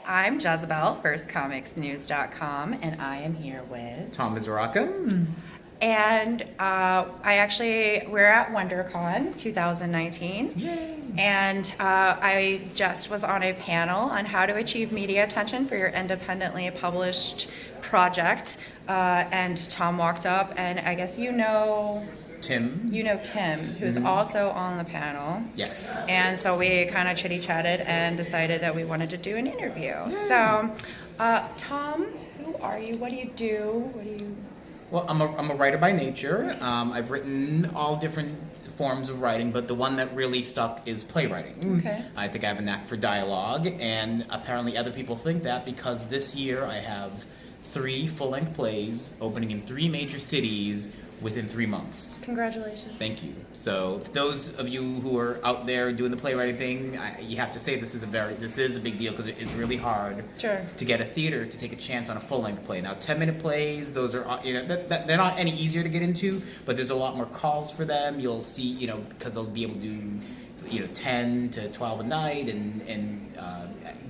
I'm Jezebel, firstcomicsnews.com, and I am here with Tom Misuraca. And we're at Wondercon 2019. Yay! And I just was on a panel on how to achieve media attention for your independently published project. And Tom walked up, and I guess Tim. Tim, who's also on the panel. Yes. And so we kind of chitty-chatted and decided that we wanted to do an interview. So, Tom, who are you? What do you do? Well, I'm a writer by nature. I've written all different forms of writing, but the one that really stuck is playwriting. Okay. I think I have a knack for dialogue, and apparently other people think that because this year I have 3 full-length plays opening in 3 major cities within 3 months. Congratulations. Thank you. So, for those of you who are out there doing the playwriting thing, you have to say this is a big deal because it is really hard to get a theater to take a chance on a full-length play. Now, 10-minute plays, those are they're not any easier to get into, but there's a lot more calls for them. You'll see, because they'll be able to do 10 to 12 a night and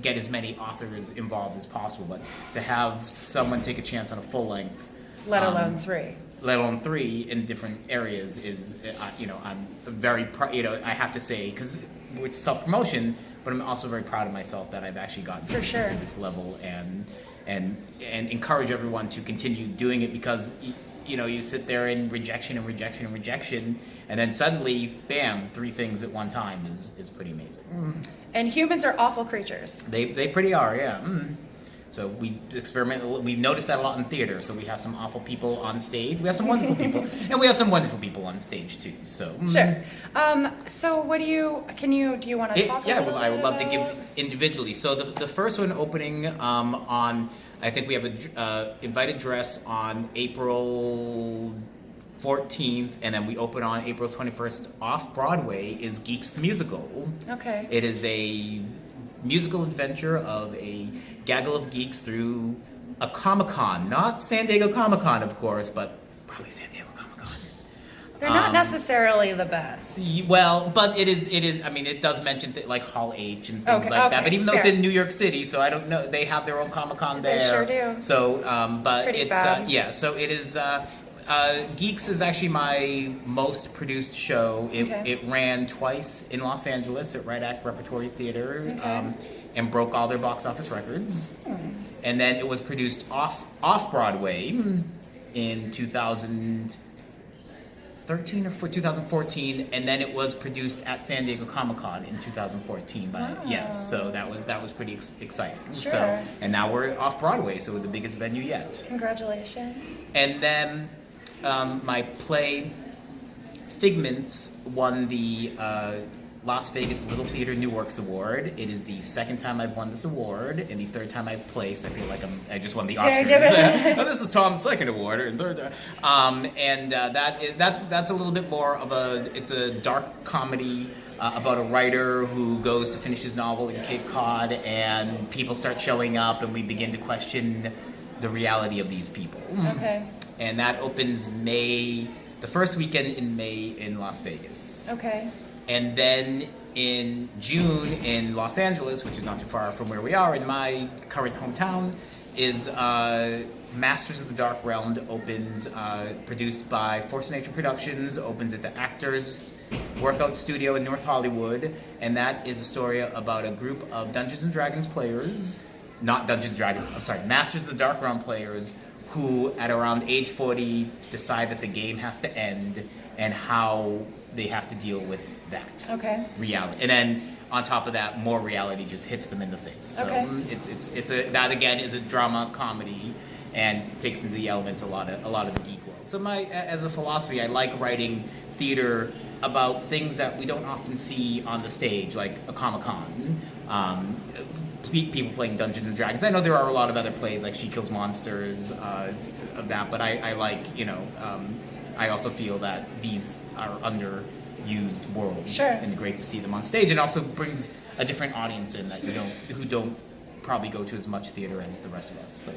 get as many authors involved as possible. But to have someone take a chance on a full-length, Let alone 3 in different areas is, I'm very proud, I have to say, because it's self-promotion, but I'm also very proud of myself that I've actually gotten to this level and encourage everyone to continue doing it because, you sit there in rejection, and then suddenly, bam, 3 things at one time is pretty amazing. And humans are awful creatures. They pretty are, yeah. So we notice that a lot in theater. So we have some awful people on stage. We have some wonderful people, and we have some wonderful people on stage too. So sure. So what do you want to talk? Yeah, well, I would love to give individually. So the first one opening on, I think we have a invited dress on April 14th, and then we open on April 21st off Broadway is Geeks the Musical. Okay. It is a musical adventure of a gaggle of geeks through a Comic-Con. Not San Diego Comic-Con, of course, but probably San Diego Comic-Con. They're not necessarily the best. Well, but it is. I mean, it does mention like Hall H and things like that. But even though it's in New York City, so I don't know, they have their own Comic-Con there. They sure do. So, but pretty it's fab. so it is. Geeks is actually my most produced show. It ran twice in Los Angeles at Right Act Repertory Theater and broke all their box office records. And then it was produced off Broadway in 2013 or 2014, and then it was produced at San Diego Comic-Con in 2014. So that was pretty exciting. Sure. So, and now we're off Broadway, so we're the biggest venue yet. Congratulations. And then my play Figments won the Las Vegas Little Theater New Works Award. It is the 2nd time I've won this award, and the 3rd time I've placed. I feel like I just won the Oscars. This is Tom's 2nd award, and 3rd. That's a little bit more of it's a dark comedy about a writer who goes to finish his novel in Cape Cod, and people start showing up, and we begin to question the reality of these people. Okay. And that opens the first weekend in May in Las Vegas. Okay. And then in June in Los Angeles, which is not too far from where we are in my current hometown, is Masters of the Dark Realm opens, produced by Force of Nature Productions, opens at the Actors Workout Studio in North Hollywood. And that is a story about a group of Dungeons & Dragons players, not Dungeons & Dragons, I'm sorry, Masters of the Dark Realm players, who at around age 40 decide that the game has to end and how they have to deal with that reality. And then on top of that, more reality just hits them in the face. So that again is a drama comedy and takes into the elements a lot of the geek world. So as a philosophy, I like writing theater about things that we don't often see on the stage, like a Comic-Con. People playing Dungeons and Dragons. I know there are a lot of other plays like She Kills Monsters of that, but I like, I also feel that these are underused worlds. Sure. And great to see them on stage, and also brings a different audience in that who don't probably go to as much theater as the rest of us.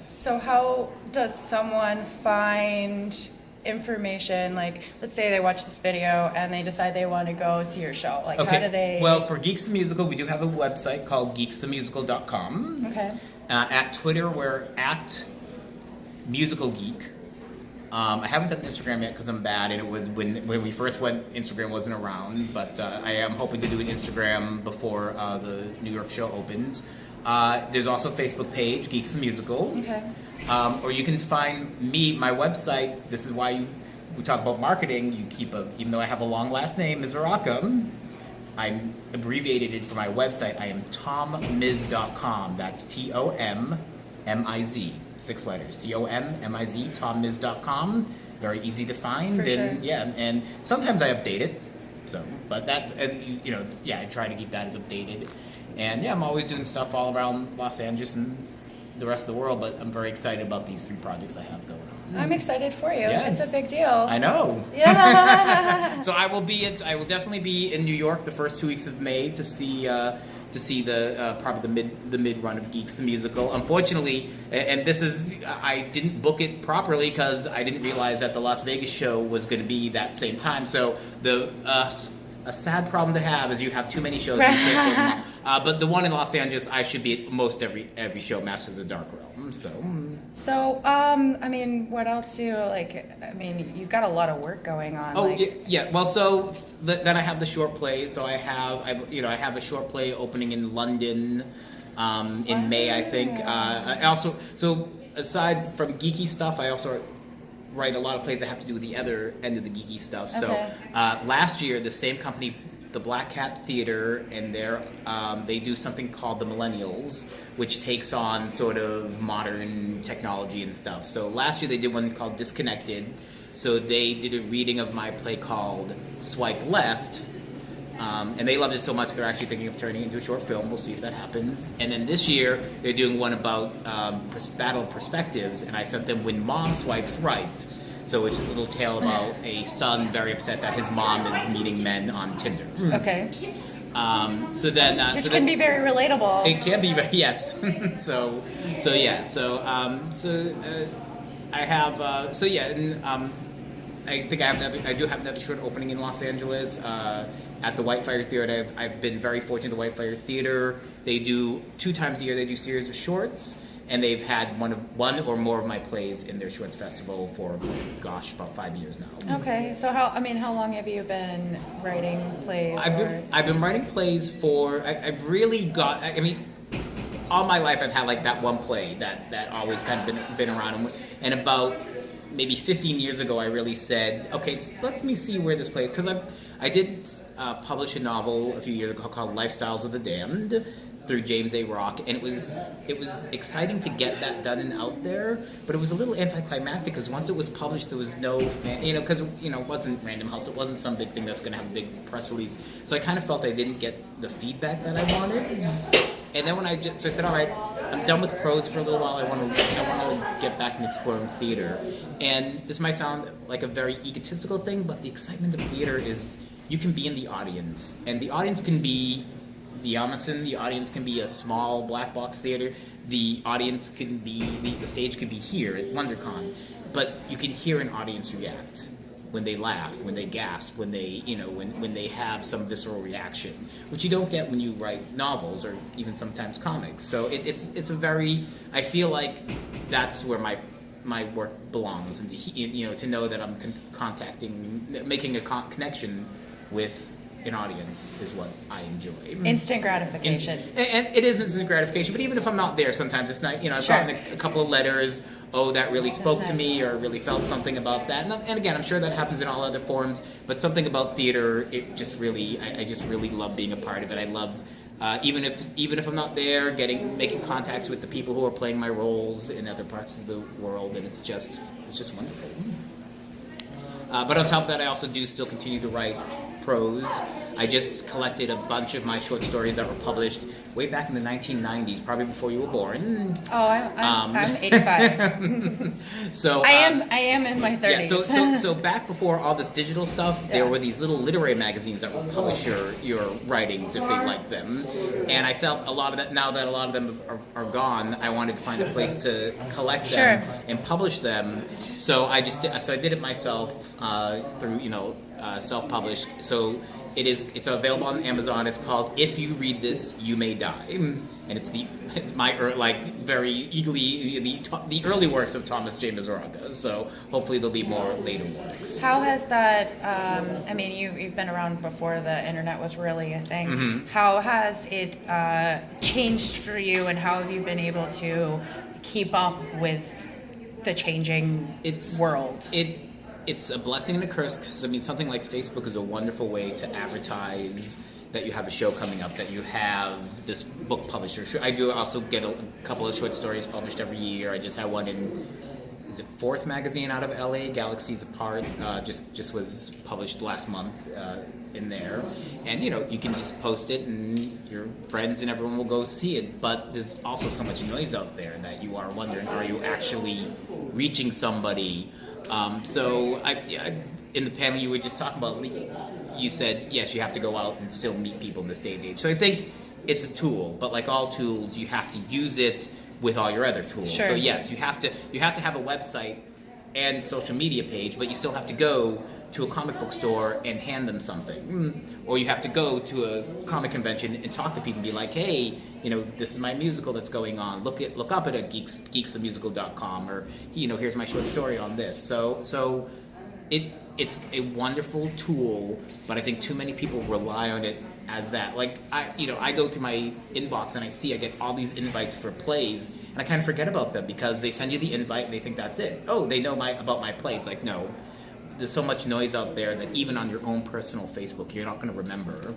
So how does someone find information? Like, let's say they watch this video and they decide they want to go see your show. Like, how do they? Well, for Geeks the Musical, we do have a website called geeksthemusical.com. Okay. At Twitter, we're at Musical Geek. I haven't done Instagram yet because I'm bad, and it was when we first went, Instagram wasn't around. But I am hoping to do an Instagram before the New York show opens. There's also a Facebook page, Geeks the Musical. Okay. Or you can find me, my website. This is why we talk about marketing. You keep even though I have a long last name, Misuraca, I'm abbreviated it for my website. I am tommiz.com. That's TOMMIZ. 6 letters. TOMMIZ, tommiz.com. Very easy to find. For sure. Yeah, and sometimes I update it. So, but that's, I try to keep that as updated. And yeah, I'm always doing stuff all around Los Angeles and the rest of the world, but I'm very excited about these 3 projects I have going on. I'm excited for you. Yes. It's a big deal. I know. Yeah. So I will definitely be in New York the first 2 weeks of May to see the probably the mid run of Geeks the Musical. Unfortunately, and this is, I didn't book it properly because I didn't realize that the Las Vegas show was going to be that same time. So a sad problem to have is you have too many shows. You can't book them all. But the one in Los Angeles, I should be at most every show, Masters of the Dark Realm. So, I mean, what else do you, like, I mean, you've got a lot of work going on. Oh, like... yeah. Well, so then I have the short play. So I have a short play opening in London in May, I think. I also, so aside from geeky stuff, I also write a lot of plays that have to do with the other end of the geeky stuff. So last year, the same company, the Black Cat Theater, and they do something called the Millennials, which takes on sort of modern technology and stuff. So last year they did one called Disconnected. So they did a reading of my play called Swipe Left, and they loved it so much they're actually thinking of turning it into a short film. We'll see if that happens. And then this year they're doing one about Battle of Perspectives, and I sent them When Mom Swipes Right. So it's just a little tale about a son very upset that his mom is meeting men on Tinder. Okay. Which can be very relatable. It can be, yes. I think I do have another short opening in Los Angeles at the Whitefire Theater. I've been very fortunate. The Whitefire Theater, they do 2 times a year. They do series of shorts. And they've had one or more of my plays in their shorts festival for, about 5 years now. Okay, so how long have you been writing plays? I've been writing plays for. I've really got. I mean, all my life I've had like that one play that always kind of been around. And about maybe 15 years ago, I really said, okay, let me see where this plays, because I did publish a novel a few years ago called Lifestyles of the Damned, through James A. Rock, and it was exciting to get that done and out there, but it was a little anticlimactic because once it was published, there was no because it wasn't Random House, it wasn't some big thing that's going to have a big press release, so I kind of felt I didn't get the feedback that I wanted. And then I said, all right, I'm done with prose for a little while. I want to get back and exploring theater. And this might sound like a very egotistical thing, but the excitement of theater is you can be in the audience, and the audience can be the Amazon, the audience can be a small black box theater, the audience can be, the stage could be here at Wondercon, but you can hear an audience react when they laugh, when they gasp, when they, when they have some visceral reaction, which you don't get when you write novels or even sometimes comics. So it's a very, I feel like that's where my work belongs, and to know that I'm making a connection with an audience is what I enjoy. Instant gratification. And it is instant gratification, but even if I'm not there, sometimes it's not, I've gotten a couple of letters, that really spoke to me, or really felt something about that. And again, I'm sure that happens in all other forms, but something about theater, it just really, I just really love being a part of it. I love, even if I'm not there, making contacts with the people who are playing my roles in other parts of the world, and it's just wonderful. But on top of that, I also do still continue to write prose. I just collected a bunch of my short stories that were published way back in the 1990s, probably before you were born. Oh, I'm 85. So I am in my 30s. Yeah, so back before all this digital stuff, there were these little literary magazines that would publish your writings if they liked them. And I felt a lot of that, now that a lot of them are gone, I wanted to find a place to collect them and publish them. So I did it myself through, self-published. So it's available on Amazon. It's called If You Read This, You May Die, and it's very eagerly the early works of Thomas J. Misuraca. So hopefully there'll be more later works. How has that? You've been around before the internet was really a thing. Mm-hmm. How has it changed for you, and how have you been able to keep up with the changing world? It's a blessing and a curse, because something like Facebook is a wonderful way to advertise that you have a show coming up, that you have this book published. I do also get a couple of short stories published every year. I just had one in, is it Fourth Magazine out of LA, Galaxies Apart, just was published last month in there. And you can just post it and your friends and everyone will go see it. But there's also so much noise out there that you are wondering, are you actually reaching somebody? So in the panel you were just talking about, you said, yes, you have to go out and still meet people in this day and age. So I think it's a tool, but like all tools, you have to use it with all your other tools. Sure. So yes, you have to have a website and social media page, but you still have to go to a comic book store and hand them something. Or you have to go to a comic convention and talk to people and be like, hey, this is my musical that's going on. Look up at it at geeksthemusical.com, or here's my short story on this. So it's a wonderful tool, but I think too many people rely on it as that. Like I go through my inbox and I get all these invites for plays, and I kind of forget about them because they send you the invite and they think that's it. Oh, they know about my play. It's like, no. There's so much noise out there that even on your own personal Facebook, you're not going to remember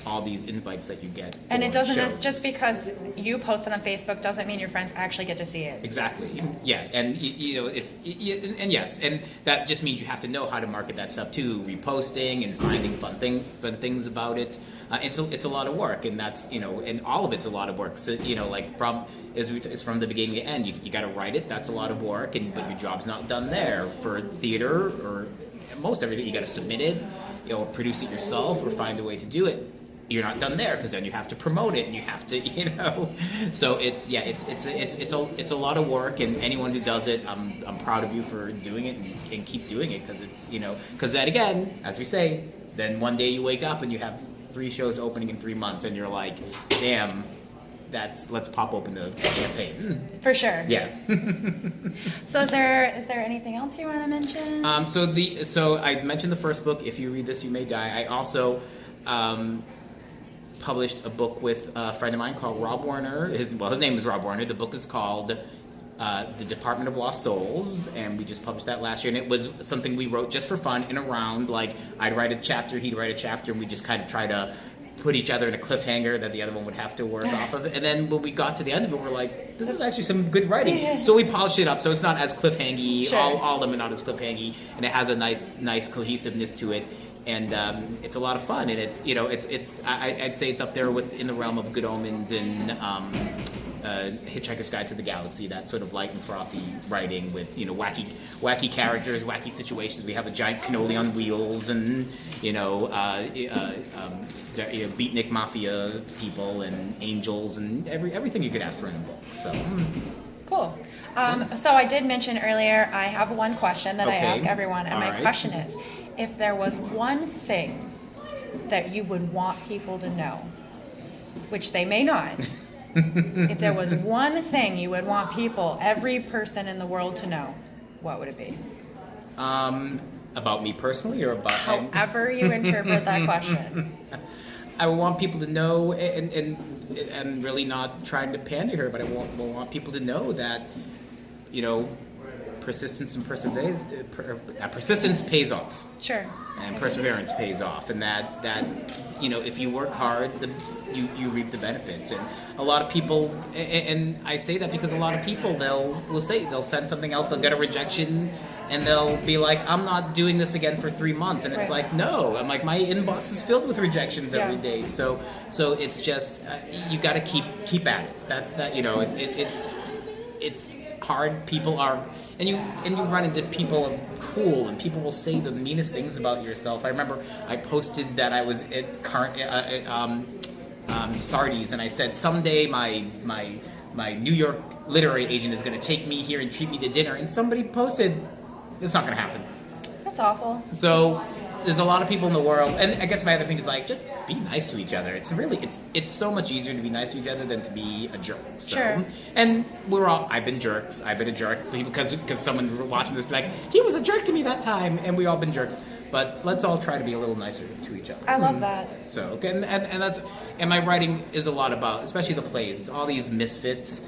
all these invites that you get. And it doesn't, it's just because you post it on Facebook doesn't mean your friends actually get to see it. Exactly. Yeah. And, and yes, and that just means you have to know how to market that stuff too, reposting and finding fun things about it. And so it's a lot of work, and that's, and all of it's a lot of work. So, it's from the beginning to the end. You got to write it. That's a lot of work, but your job's not done there. For theater or most everything, you got to submit it, produce it yourself, or find a way to do it. You're not done there because then you have to promote it and you have to, So it's a lot of work, and anyone who does it, I'm proud of you for doing it and keep doing it, because it's because then again, as we say, then one day you wake up and you have 3 shows opening in 3 months, and you're like, damn. Let's pop open the champagne. For sure. Yeah. So is there anything else you want to mention? So I mentioned the first book, If You Read This, You May Die. I also published a book with a friend of mine called Rob Warner. His name is Rob Warner. The book is called The Department of Lost Souls, and we just published that last year. And it was something we wrote just for fun in a round. Like, I'd write a chapter, he'd write a chapter, and we just kind of try to put each other in a cliffhanger that the other one would have to work off of. And then when we got to the end of it, we're like, this is actually some good writing. Yeah. So we polished it up so it's not as cliffhangy. Sure. All of them are not as cliffhangy, and it has a nice cohesiveness to it. And it's a lot of fun, and I'd say it's up there in the realm of Good Omens and Hitchhiker's Guide to the Galaxy, that sort of light and frothy writing with wacky characters, wacky situations. We have a giant cannoli on wheels, and beatnik mafia people and angels and everything you could ask for in a book. So cool. So I did mention earlier I have one question that I ask everyone, and my question is, if there was one thing that you would want people to know, which they may not. If there was one thing you would want every person in the world to know, what would it be? About me personally, or about... However you interpret that question. I would want people to know, and I'm really not trying to pander here, but I want people to know that, persistence and persistence pays off. Sure. And perseverance pays off, and that if you work hard, you reap the benefits. And a lot of people, and I say that because a lot of people they'll send something out, they'll get a rejection, and they'll be like, I'm not doing this again for 3 months, and it's Right. like, no, I'm like, my inbox is filled with rejections every Yeah. day. So it's just you got to keep at it. That's that, you know, it's hard. People are, and you run into people are cruel, and people will say the meanest things about yourself. I remember I posted that I was at Sardi's, and I said someday my New York literary agent is going to take me here and treat me to dinner, and somebody posted, it's not going to happen. That's awful. So there's a lot of people in the world, and I guess my other thing is like, just be nice to each other. It's really, it's so much easier to be nice to each other than to be a jerk. So, Sure. And I've been jerks. I've been a jerk because someone watching this be like, he was a jerk to me that time, and we all been jerks. But let's all try to be a little nicer to each other. I love that. So, okay, and that's, and my writing is a lot about, especially the plays. It's all these misfits,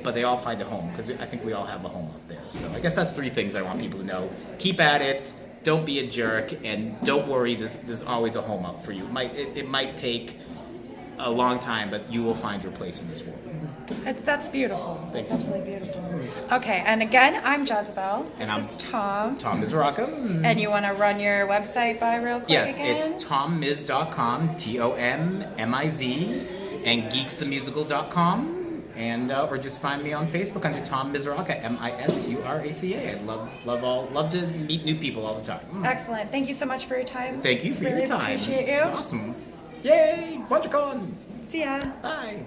but they all find a home, because I think we all have a home up there. So I guess that's 3 things I want people to know: keep at it, don't be a jerk, and don't worry. There's always a home up for you. It might take a long time, but you will find your place in this world. That's beautiful. Thank That's you. absolutely beautiful. Okay, and again, I'm Jezebel. This And is Tom. Tom Misuraca. And you want to run your website by real quick Yes, again? it's tommiz.com, TOMMIZ, and geeksthemusical.com. And or just find me on Facebook under Tom Misuraca, MISURACA. I'd love to meet new people all the time. Excellent. Thank you so much for your time. Thank you for really your time. Appreciate you. It's awesome. Yay! Wondercon! See ya. Bye.